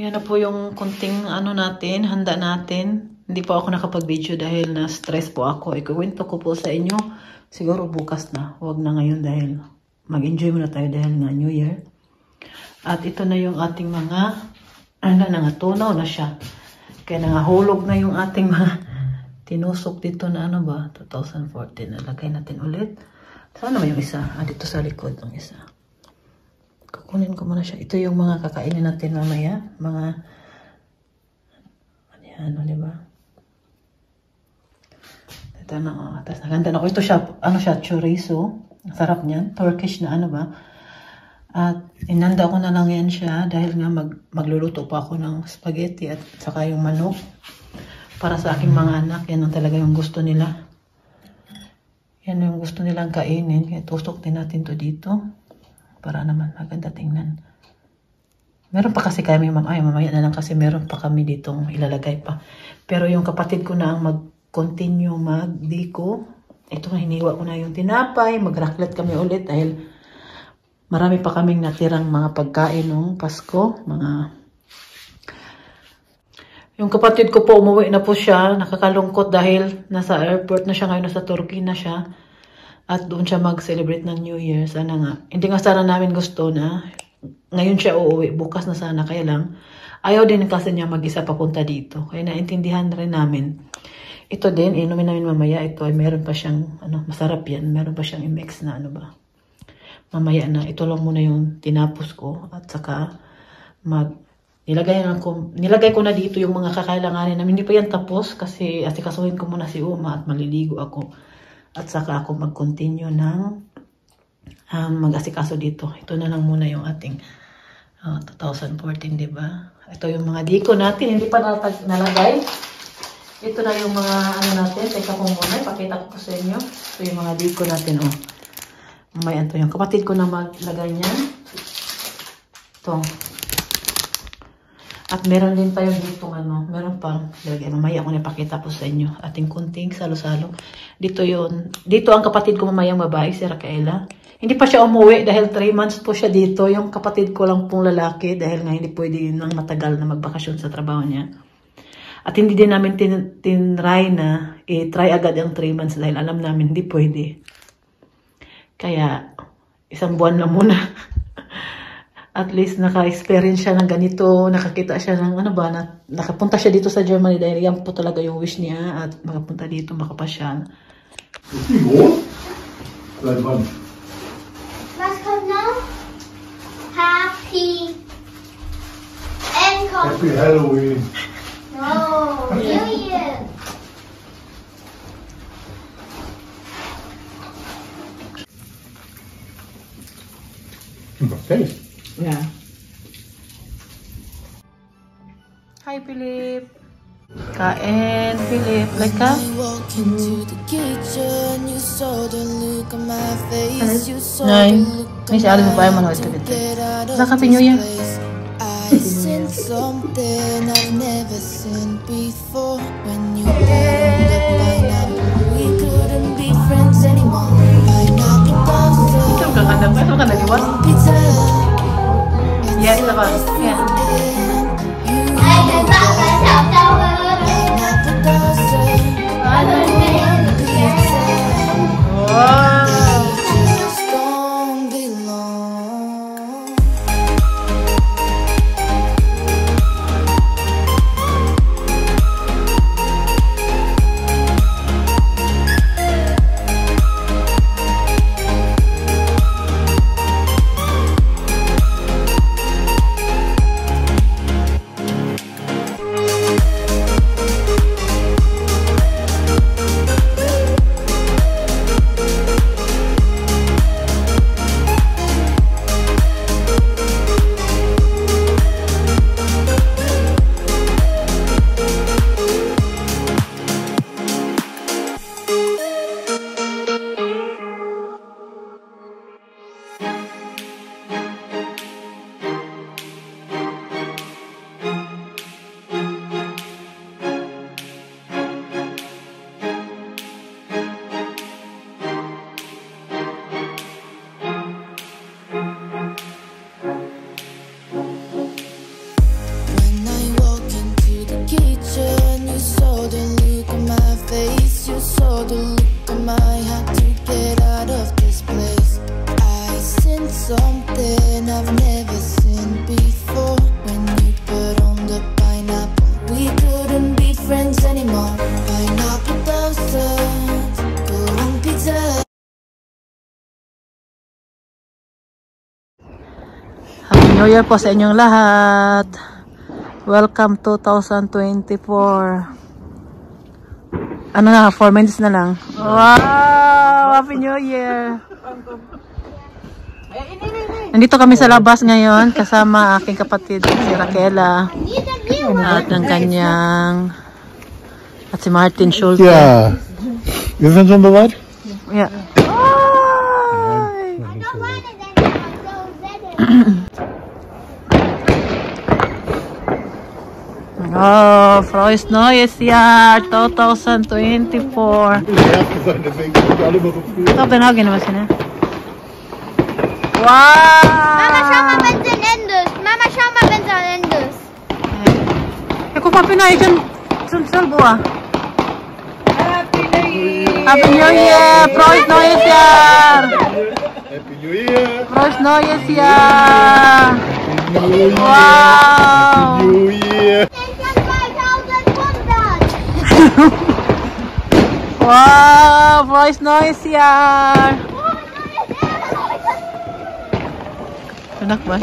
Yan na po yung kunting ano natin, handa natin. Hindi po ako nakapag-video dahil na-stress po ako. Ikuwento ko po sa inyo. Siguro bukas na. Huwag na ngayon dahil mag-enjoy muna tayo dahil nga New Year. At ito na yung ating mga, tunaw na siya. Kaya nangahulog na yung ating mga tinusok dito na ano ba, 2014. Nalagay natin ulit. Saan naman yung isa? Dito sa likod ng isa. Kukunin ko muna siya. Ito yung mga kakainin natin mamaya. Mga, ano, diba? Ito na, tapos naganda na ko. Ito siya, ano siya, chorizo. Ang sarap niyan. Turkish na ano ba? At inanda ko na lang yan siya dahil nga magluluto pa ako ng spaghetti at saka yung manok. Para sa aking mga anak, yan ang talaga yung gusto nila. Yan yung gusto nilang kainin. Kaya tusok din natin to dito. Para naman maganda tingnan. Meron pa kasi kami, mamaya na lang kasi meron pa kami ditong ilalagay pa. Pero yung kapatid ko na ang mag-continue mag-diko. Ito na, hiniwa ko na yung tinapay. Mag-raclette kami ulit dahil marami pa kaming natirang mga pagkain nung Pasko. Yung kapatid ko po, umuwi na po siya. Nakakalungkot dahil nasa airport na siya ngayon, nasa Turkey na siya. At doon siya mag-celebrate ng New Year. Sana nga. Hindi nga sana namin gusto na ngayon siya uuwi. Bukas na sana. Kaya lang, ayaw din kasi niya mag-isa papunta dito. Kaya naintindihan rin namin. Ito din, inumin namin mamaya. Ito ay meron pa siyang, masarap yan. Meron pa siyang i-mix na ano ba. Mamaya na. Ito lang muna yung tinapos ko. At saka, nilagay ko na dito yung mga kakailanganin namin. Hindi pa yan tapos kasi asikasuhin ko muna si Uma at maliligo ako. At saka ako mag-continue ng mag-asikaso dito. Ito na lang muna yung ating 2014, diba? Ito yung mga diko natin. Hindi pa nalagay. Ito na yung mga natin. Teka ko muna. Ipakita ko sa inyo. Ito yung mga diko natin. May ito yung kapatid ko na maglagay niyan. Ito. At meron din tayo dito, meron pang, mamaya ako napakita po sa inyo, ating kunting salo-salo. Dito ang kapatid ko mamayang babae, si Raquela. Hindi pa siya umuwi dahil 3 months po siya dito. Yung kapatid ko lang pong lalaki dahil nga hindi pwede nang matagal na magbakasyon sa trabaho niya. At hindi din namin tinry na i-try agad ang 3 months dahil alam namin hindi pwede. Kaya, 1 buwan na muna. At least naka-experience siya ng ganito, nakakita siya ng nakapunta siya dito sa Germany dahil yan po talaga yung wish niya at makapunta dito, makapasyal. Was kommt noch? Happy Halloween. No, New Year. Okay. Yeah. Hi, Philip. Kain, Philip. Like ka? Nay, may si Alice mo pa yung manood ka dito. Saka Happy New Year. Ito ka ka na liwan? Yes, diba? Yeah. something I've never seen before. When you put on the pineapple, we couldn't be friends anymore. Pineapple toasters, go on pizza. Happy New Year po sa inyong lahat. Welcome 2024. Ano na, 4 minutes na lang. Wow! Happy New Year! Nandito kami sa labas ngayon kasama aking kapatid si Raquela at ang kanyang at si Martin Schulte. Ja, wir sind schon bereit? Yeah. Oh, frohes neues Jahr 2024. Ito, pinagin naman siya. Wow! Mama, schau mal, wenn es endet. Mama, schau mal, wenn es endet. Ako pa pinay dyan. Sunsalbo ah. Happy New Year! Frohes neues Jahr! Happy New Year! Frohes neues Jahr! Wow! New Year! Wow! Frohes neues Jahr! Enak ba?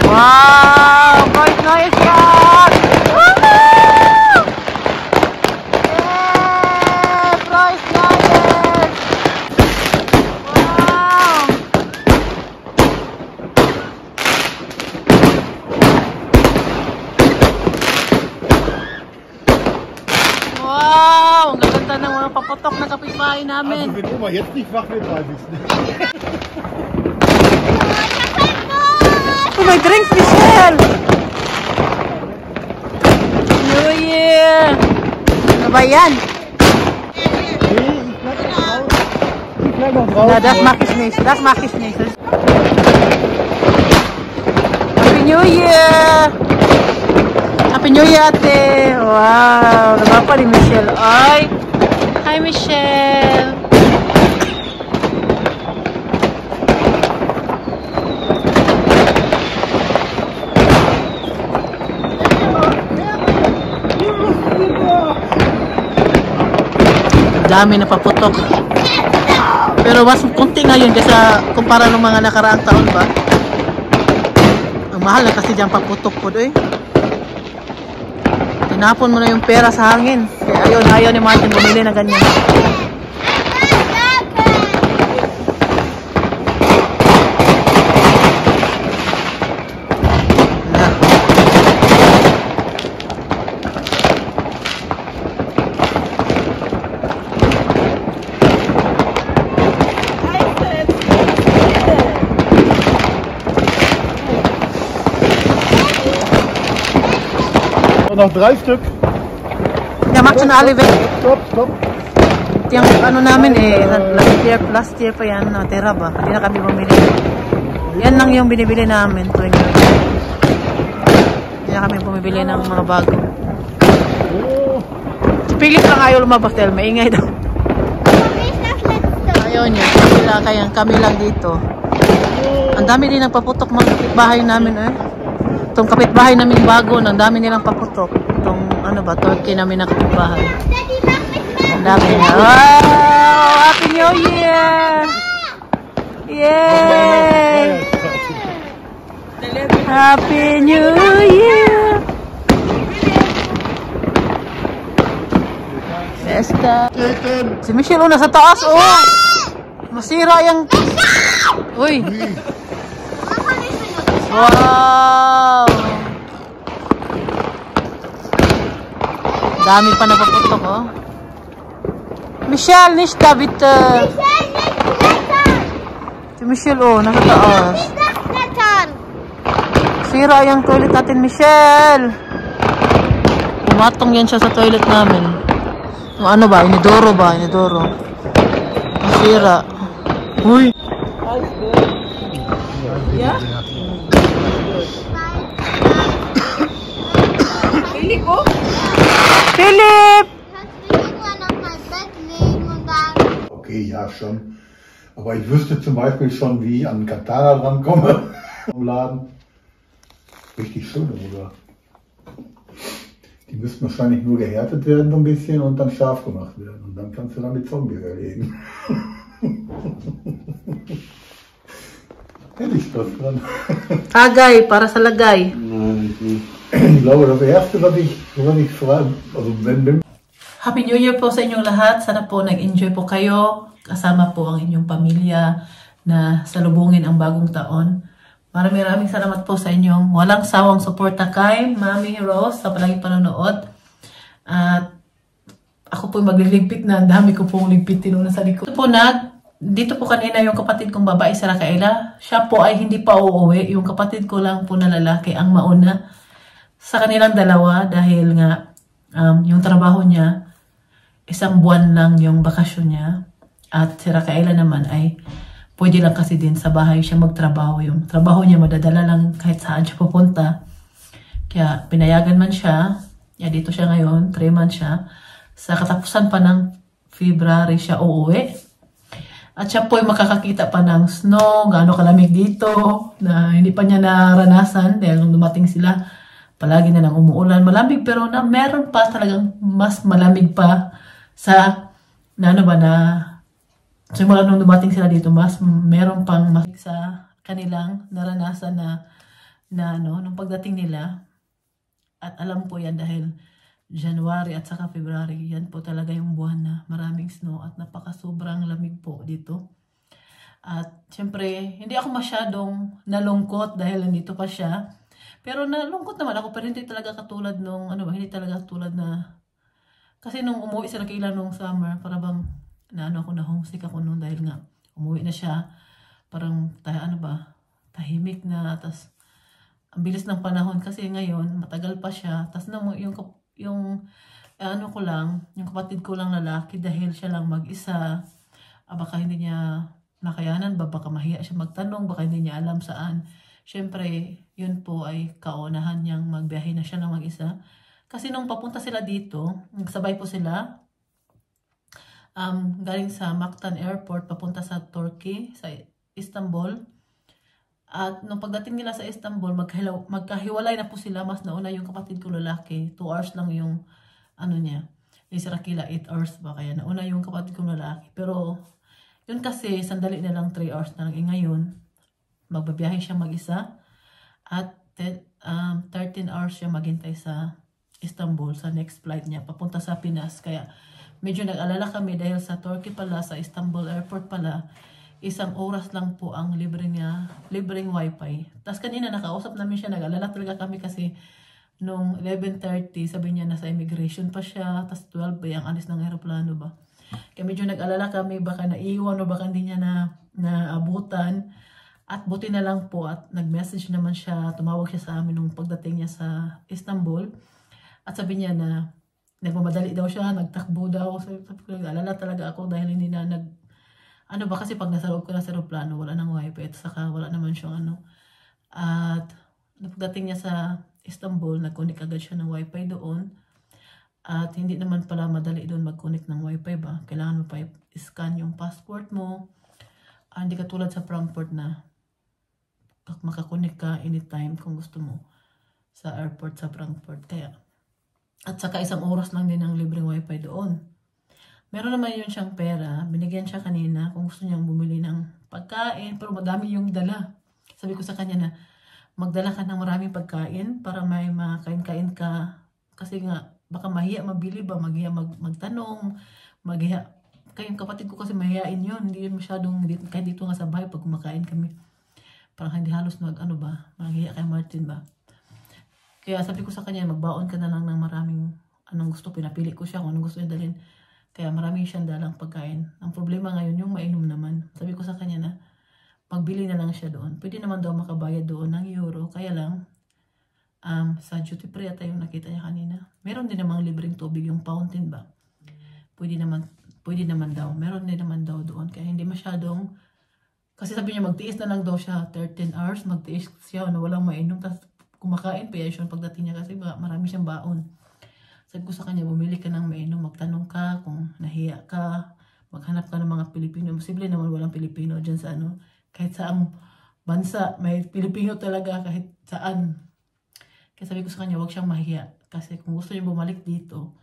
Wow! Frohes neues Jahr! Woohoo! Yeah! Frohes neues! Wow! Wow! Ang ganda ng mga paputok na kapitbahay namin. Also wenn Oma jetzt nicht wach wird, weiß ich's nicht. Oh, my drinks, Michelle! New Year! Ano ba yan? Na, das mag ich nicht. Das mag ich nicht. Happy New Year! Happy New Year, ate! Wow! Naman pa ni Michelle. Ay! Hi, Michelle! Dami na paputok. Pero mas kunti ngayon kasi kumpara ng mga nakaraang taon ba. Ang mahal na kasi dyan paputok po doy. Tinapon mo na yung pera sa hangin. Kaya ayaw ni Martin bumili na ganyan. Noch 3 Stück. Yeah, macht schon alle weg. Stopp, stopp. Yung ano namin last year pa yan, natira ba? Hindi na kami bumili. Yan lang yung binibili namin. Hindi na kami bumibili ng mga bago. Si Philip lang ayaw lumabas dahil maingay daw. Ayaw niya. Kaya kami lang dito. Ang dami din nagpaputok mga kapitbahay namin eh. Itong kapitbahay namin bago, ang dami nilang paputok. Itong ano ba, turkey namin na kapitbahay. Ang dami na. Wow! Happy New Year! Yay! Happy New Year! Fiesta. Si Michelle una sa taas, oh! Masira yung... Uy! Wow! Dami pa napaputok, oh. Michelle, nicht da, bitte. Si Michelle, oh, nasa taas. Sira yung toilet natin, Michelle. Pumatong yan siya sa toilet namin. Yung ano ba? Inidoro ba? Inidoro. Masira. Uy! Yeah? Philip, oh! Philip! okay, ja schon. Aber ich wüsste zum Beispiel schon, wie ich an Katana rankomme im Laden. Richtig schön, oder? Die müssten wahrscheinlich nur gehärtet werden so ein bisschen und dann scharf gemacht werden. Und dann kannst du damit Zombie erlegen. Hätte ich Spaß dran. Tagay, para sa lagay. Nein, ich glaube, das Erste, was ich frage, also wenn Happy New Year po sa inyong lahat. Sana po nag-enjoy po kayo. Kasama po ang inyong pamilya na salubungin ang bagong taon. Maraming salamat po sa inyong walang sawang suporta kay Mami Rose sa palaging panonood. At ako po magliligpit na. Ang dami ko pong ligpitin una sa likod. Dito po kanina yung kapatid kong babae si Raquela. Siya po ay hindi pa uuwi. Yung kapatid ko lang po na lalaki ang mauna sa kanilang dalawa dahil nga yung trabaho niya, 1 buwan lang yung bakasyon niya. At si Raquela naman ay pwede lang kasi din sa bahay siya magtrabaho. Yung trabaho niya madadala lang kahit saan siya pupunta. Kaya pinayagan man siya. Dito siya ngayon, 3 months siya. Sa katapusan pa ng February siya uuwi. At siya po ay makakakita pa ng snow, gaano kalamig dito, na hindi pa niya naranasan dahil nung dumating sila, palagi na lang umuulan. Malamig pero na meron pa talagang mas malamig pa sa simula nung dumating sila dito, mas meron pang mas sa kanilang naranasan nung pagdating nila. At alam po yan dahil January at saka February, yan po talaga yung buwan na maraming snow at napaka-sobrang lamig po dito. At syempre, hindi ako masyadong nalungkot dahil nandito pa siya. Pero nalungkot naman ako, pero hindi talaga katulad hindi talaga katulad na, kasi nung umuwi sila kailan nung summer, para bang, ako na homesick ako nung dahil nga, umuwi na siya, parang, tahimik na, tas, ang bilis ng panahon, kasi ngayon, matagal pa siya, tas yung kapatid ko lang lalaki, dahil siya lang mag-isa, baka hindi niya nakayanan ba, baka mahiya siya magtanong, baka hindi niya alam saan. Siyempre, yun po ay kaunahan niyang magbiyahe na siya ng mag-isa. Kasi nung papunta sila dito, nagsabay po sila, galing sa Mactan Airport, papunta sa Turkey, sa Istanbul. At nung pagdating nila sa Istanbul, magkahiwalay na po sila, mas nauna yung kapatid ko lalaki, 2 hours lang yung, niya, yung si Raquela, 8 hours ba, kaya nauna yung kapatid ko lalaki. Pero, yun kasi, sandali na lang 3 hours na lang. Ngayon, magbabiyahe siya mag-isa at 13 hours siya maghintay sa Istanbul sa next flight niya papunta sa Pinas. Kaya medyo nag-alala kami dahil sa Turkey pala, sa Istanbul airport pala, 1 oras lang po ang libreng wifi. Tapos kanina nakausap namin siya, nag-alala talaga kami kasi nung 11:30 sabi niya nasa immigration pa siya, tapos 12 ba yung alis ng aeroplano ba. Kaya medyo nag-alala kami baka naiwan o baka hindi niya naabutan. At buti na lang po at nag-message naman siya, tumawag siya sa amin nung pagdating niya sa Istanbul. At sabi niya na nagmamadali daw siya, nagtakbo daw. Sabi ko, nag-alala talaga ako dahil hindi na kasi pag nasa loob ko na sa aeroplano, wala nang wifi at saka wala naman siyang At pagdating niya sa Istanbul, nag-connect agad siya ng wifi doon. At hindi naman pala madali doon mag-connect ng wifi ba. Kailangan mo pa i-scan yung passport mo. Hindi katulad sa Frankfurt na makakonek ka anytime kung gusto mo sa airport sa Frankfurt. Kaya, at saka 1 oras lang din ang libreng wifi doon. Meron naman yun siyang pera. Binigyan siya kanina kung gusto niyang bumili ng pagkain. Pero madami yung dala. Sabi ko sa kanya na magdala ka ng maraming pagkain para may makain-kain ka. Kasi nga, baka mahiya mabili ba? Mahiya magtanong. Mahiya. Kaya yung kapatid ko kasi mahihain yun. Hindi yun masyadong, kahit dito nga sa bahay pag kumakain kami. Parang hindi halos mahiya kay Martin ba. Kaya sabi ko sa kanya, magbaon ka na lang ng maraming anong gusto. Pinapili ko siya kung anong gusto niya dalhin. Kaya maraming siyang dalang pagkain. Ang problema ngayon, yung mainom naman. Sabi ko sa kanya na, magbili na lang siya doon. Pwede naman daw makabayad doon ng euro. Kaya lang, sa duty free ata yung nakita niya kanina. Meron din namang libreng tubig yung fountain ba. Pwede naman daw. Meron din naman daw doon. Kaya hindi masyadong, kasi sabi niya magtiis na lang daw siya 13 hours. Magtiis siya na walang mainom. Tapos kumakain pa yan pagdating niya kasi marami siyang baon. Sabi ko sa kanya, bumili ka ng mainom. Magtanong ka kung nahiya ka. maghanap ka ng mga Pilipino. Posible naman walang Pilipino dyan sa ano. Kahit saang bansa, may Pilipino talaga kahit saan. Kaya sabi ko sa kanya, huwag siyang mahiya. Kasi kung gusto niya bumalik dito,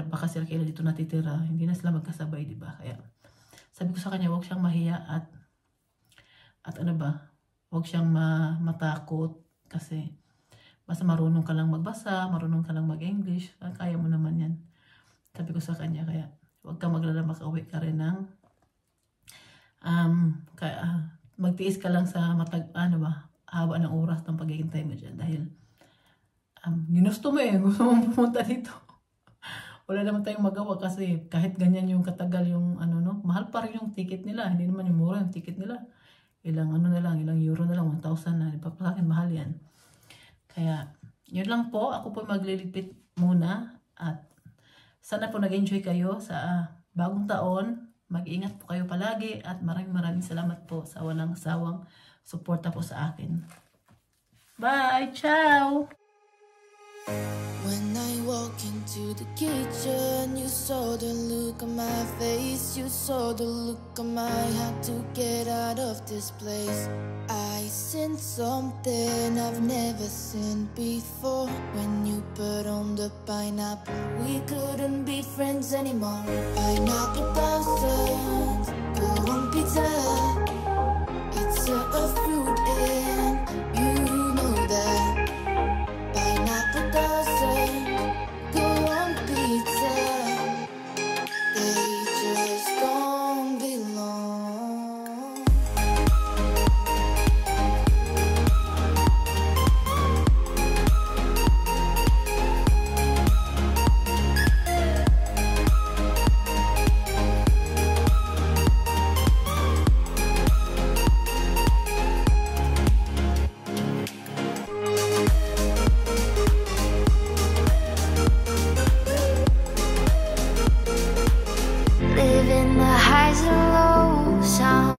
baka sila kailan dito natitira. Hindi na sila magkasabay, di ba? Kaya sabi ko sa kanya, huwag siyang mahiya at ano ba, huwag siyang matakot. Kasi basta marunong ka lang magbasa, marunong ka lang mag-English, kaya mo naman yan. Sabi ko sa kanya, kaya huwag kang maglala, makauwi ka rin ng magtiis ka lang sa haba ng oras ng paghihintay mo dyan. Dahil ginusto mo gusto mong pumunta dito. Wala naman tayong magawa kasi kahit ganyan yung katagal yung mahal pa rin yung ticket nila. Hindi naman yung mura yung ticket nila. Ilang euro na lang, 1,000 na. Diba? Sa akin, mahal yan. Kaya, yun lang po. Ako po maglilipit muna. At sana po nag-enjoy kayo sa bagong taon. Mag-ingat po kayo palagi. At maraming salamat po sa walang sawang suporta po sa akin. Bye! Ciao! When I walk into the kitchen, you saw the look on my face. You saw the look on my had to get out of this place. I sensed something I've never seen before. When you put on the pineapple, we couldn't be friends anymore. Pineapple blossom.